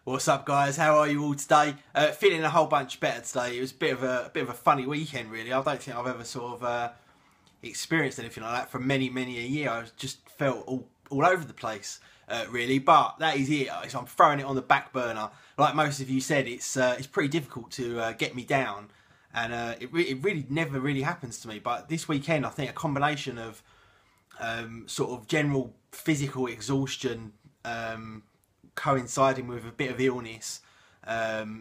What's up, guys? How are you all today? Feeling a whole bunch better today. It was a bit of a funny weekend, really. I don't think I've ever sort of experienced anything like that for many a year. I just felt all over the place, really. But that is it. So I'm throwing it on the back burner. Like most of you said, it's pretty difficult to get me down, and it really never really happens to me. But this weekend, I think a combination of sort of general physical exhaustion, coinciding with a bit of illness,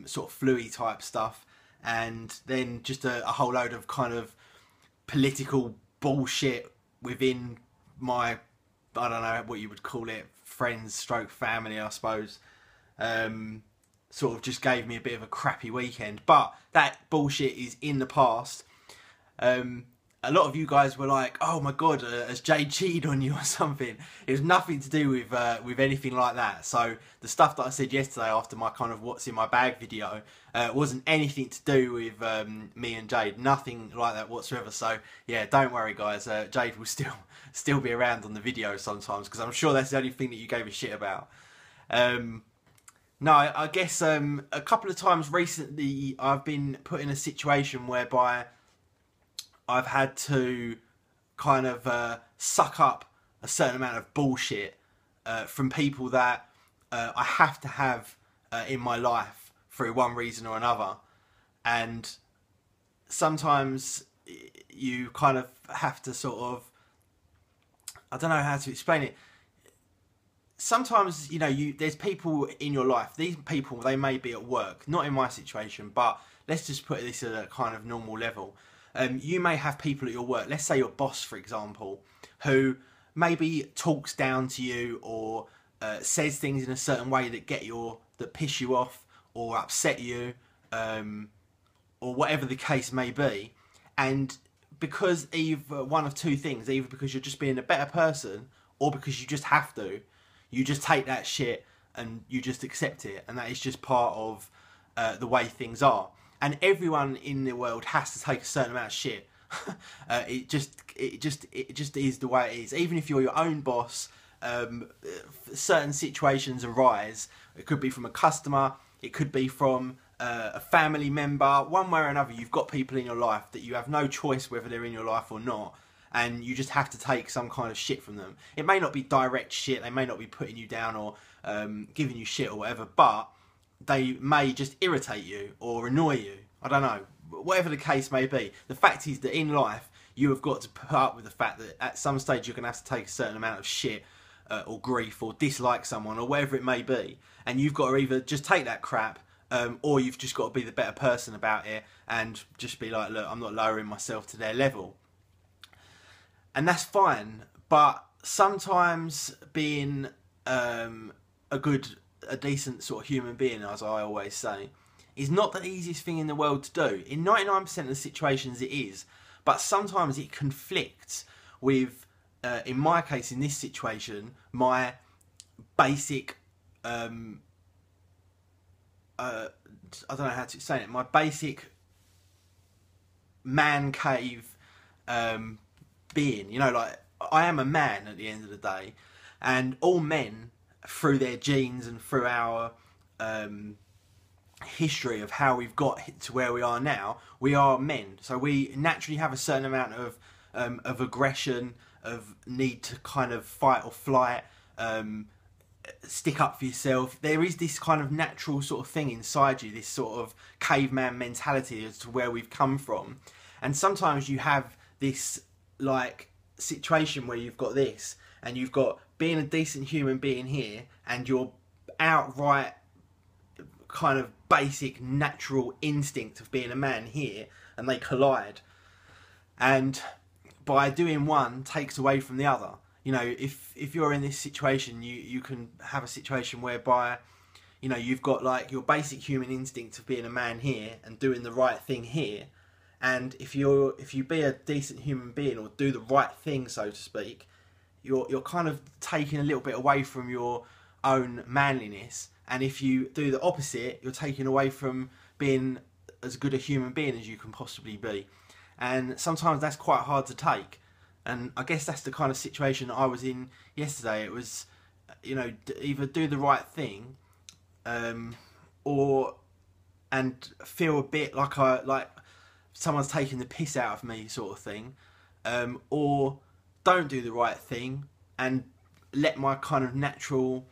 sort of flu-y type stuff, and then just a whole load of kind of political bullshit within my, I don't know what you would call it, friends stroke family, I suppose, sort of just gave me a bit of a crappy weekend. But that bullshit is in the past. A lot of you guys were like, "Oh my god, has Jade cheated on you or something?" It was nothing to do with anything like that. So the stuff that I said yesterday after my kind of what's in my bag video wasn't anything to do with me and Jade. Nothing like that whatsoever. So yeah, don't worry, guys. Jade will still be around on the video sometimes, because I'm sure that's the only thing that you gave a shit about. No, I guess a couple of times recently I've been put in a situation whereby I've had to kind of suck up a certain amount of bullshit from people that I have to have in my life through one reason or another. And sometimes you kind of have to sort of, I don't know how to explain it. Sometimes, you know, there's people in your life. These people, they may be at work, not in my situation, but let's just put this at a kind of normal level. You may have people at your work, let's say your boss, for example, who maybe talks down to you or says things in a certain way that piss you off or upset you, or whatever the case may be. And because either one of two things, either because you're just being a better person or because you just have to, you just take that shit and you just accept it, and that is just part of the way things are. And everyone in the world has to take a certain amount of shit. It just is the way it is. Even if you're your own boss, certain situations arise. It could be from a customer. It could be from a family member. One way or another, you've got people in your life that you have no choice whether they're in your life or not. And you just have to take some kind of shit from them. It may not be direct shit. They may not be putting you down or giving you shit or whatever. But they may just irritate you or annoy you. I don't know. Whatever the case may be. The fact is that in life, you have got to put up with the fact that at some stage you're going to have to take a certain amount of shit or grief or dislike someone or whatever it may be. And you've got to either just take that crap or you've just got to be the better person about it and just be like, look, I'm not lowering myself to their level. And that's fine. But sometimes being a decent sort of human being, as I always say, is not the easiest thing in the world to do. In 99% of the situations it is, but sometimes it conflicts with, in my case, in this situation, my basic, I don't know how to explain it, my basic man cave being. You know, like, I am a man at the end of the day, and all men, through their genes and through our history of how we've got to where we are now, we are men. So we naturally have a certain amount of aggression, of need to kind of fight or flight, stick up for yourself. There is this kind of natural sort of thing inside you, this sort of caveman mentality as to where we've come from. And sometimes you have this like situation where you've got this, and you've got being a decent human being here, and your outright kind of basic natural instinct of being a man here, and they collide. And by doing one takes away from the other. You know, if you're in this situation, you can have a situation whereby, you know, you've got like your basic human instinct of being a man here and doing the right thing here. And if you be a decent human being or do the right thing, so to speak, you're kind of taking a little bit away from your own manliness. And if you do the opposite, you're taking away from being as good a human being as you can possibly be. And sometimes that's quite hard to take. And I guess that's the kind of situation that I was in yesterday. It was, you know, either do the right thing or and feel a bit like someone's taking the piss out of me, sort of thing, or don't do the right thing and let my kind of natural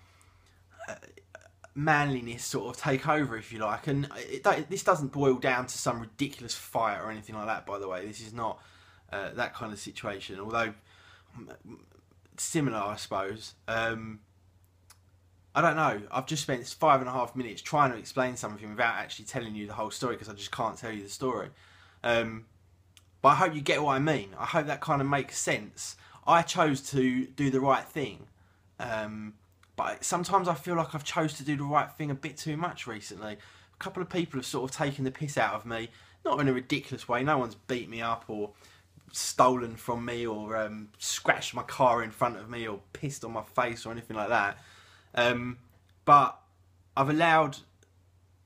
manliness sort of take over, if you like. And this doesn't boil down to some ridiculous fight or anything like that, by the way. This is not that kind of situation, although similar, I suppose. I don't know, I've just spent 5.5 minutes trying to explain something without actually telling you the whole story, because I just can't tell you the story. But I hope you get what I mean. I hope that kind of makes sense. I chose to do the right thing, but sometimes I feel like I've chose to do the right thing a bit too much recently. A couple of people have sort of taken the piss out of me, not in a ridiculous way. No one's beat me up or stolen from me or scratched my car in front of me or pissed on my face or anything like that. But I've allowed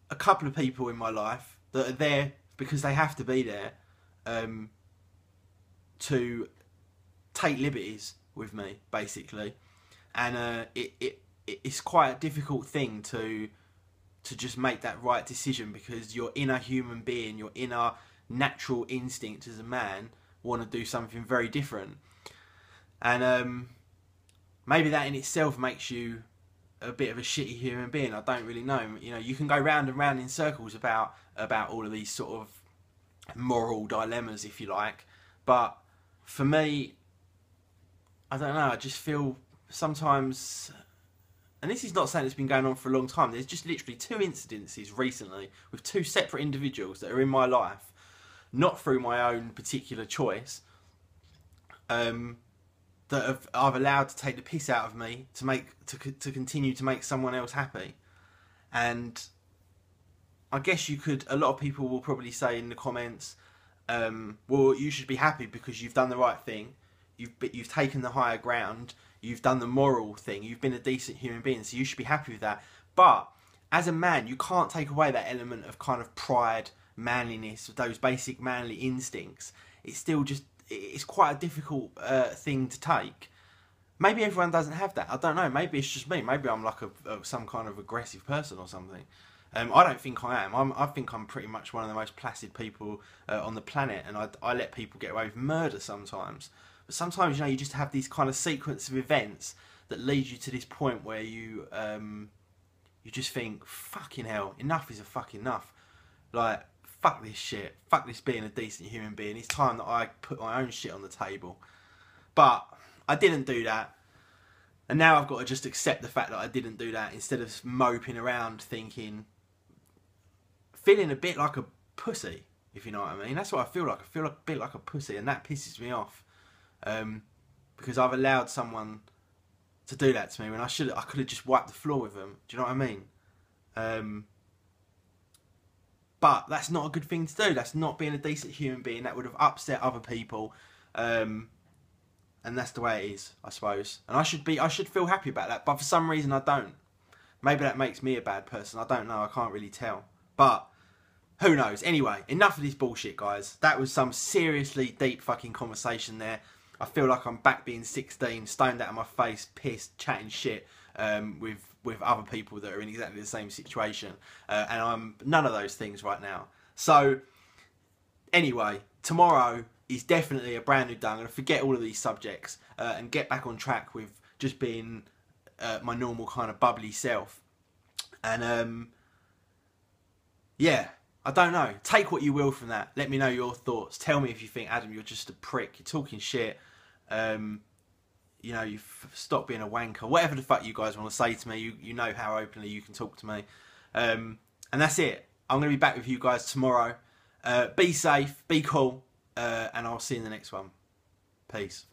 a couple of people in my life that are there because they have to be there, to take liberties with me, basically. And it's quite a difficult thing to just make that right decision, because your inner human being, your inner natural instinct as a man, want to do something very different. And maybe that in itself makes you a bit of a shitty human being. I don't really know. You know, you can go round and round in circles about all of these sort of moral dilemmas, if you like. But for me, I don't know, I just feel sometimes, and this is not saying it's been going on for a long time, there's just literally 2 incidences recently with 2 separate individuals that are in my life, not through my own particular choice, that I've allowed to take the piss out of me to continue to make someone else happy. And I guess a lot of people will probably say in the comments, well, you should be happy because you've done the right thing, you've taken the higher ground, you've done the moral thing, you've been a decent human being, so you should be happy with that. But as a man, you can't take away that element of kind of pride, manliness, those basic manly instincts. It's still just, it's quite a difficult thing to take. Maybe everyone doesn't have that. I don't know. Maybe it's just me. Maybe I'm like some kind of aggressive person or something. I don't think I am. I think I'm pretty much one of the most placid people on the planet, and I let people get away with murder sometimes. But sometimes, you know, you just have these kind of sequence of events that lead you to this point where you just think, fucking hell, enough is a fucking enough. Like, fuck this shit. Fuck this being a decent human being. It's time that I put my own shit on the table. But I didn't do that. And now I've got to just accept the fact that I didn't do that, instead of moping around thinking, feeling a bit like a pussy, if you know what I mean. That's what I feel like. I feel like a bit like a pussy, and that pisses me off. Because I've allowed someone to do that to me when I could have just wiped the floor with them. Do you know what I mean? But that's not a good thing to do. That's not being a decent human being. That would have upset other people. And that's the way it is, I suppose. And I should feel happy about that. But for some reason I don't. Maybe that makes me a bad person. I don't know. I can't really tell. But who knows? Anyway, enough of this bullshit, guys. That was some seriously deep fucking conversation there. I feel like I'm back being 16, stoned out of my face, pissed, chatting shit with other people that are in exactly the same situation. And I'm none of those things right now. So, anyway, tomorrow is definitely a brand new day. I'm going to forget all of these subjects and get back on track with just being my normal kind of bubbly self. And, yeah, I don't know. Take what you will from that. Let me know your thoughts. Tell me if you think, Adam, you're just a prick. You're talking shit. You know, you've stopped being a wanker. Whatever the fuck you guys want to say to me, you know how openly you can talk to me. And that's it. I'm going to be back with you guys tomorrow. Be safe, be cool, and I'll see you in the next one. Peace.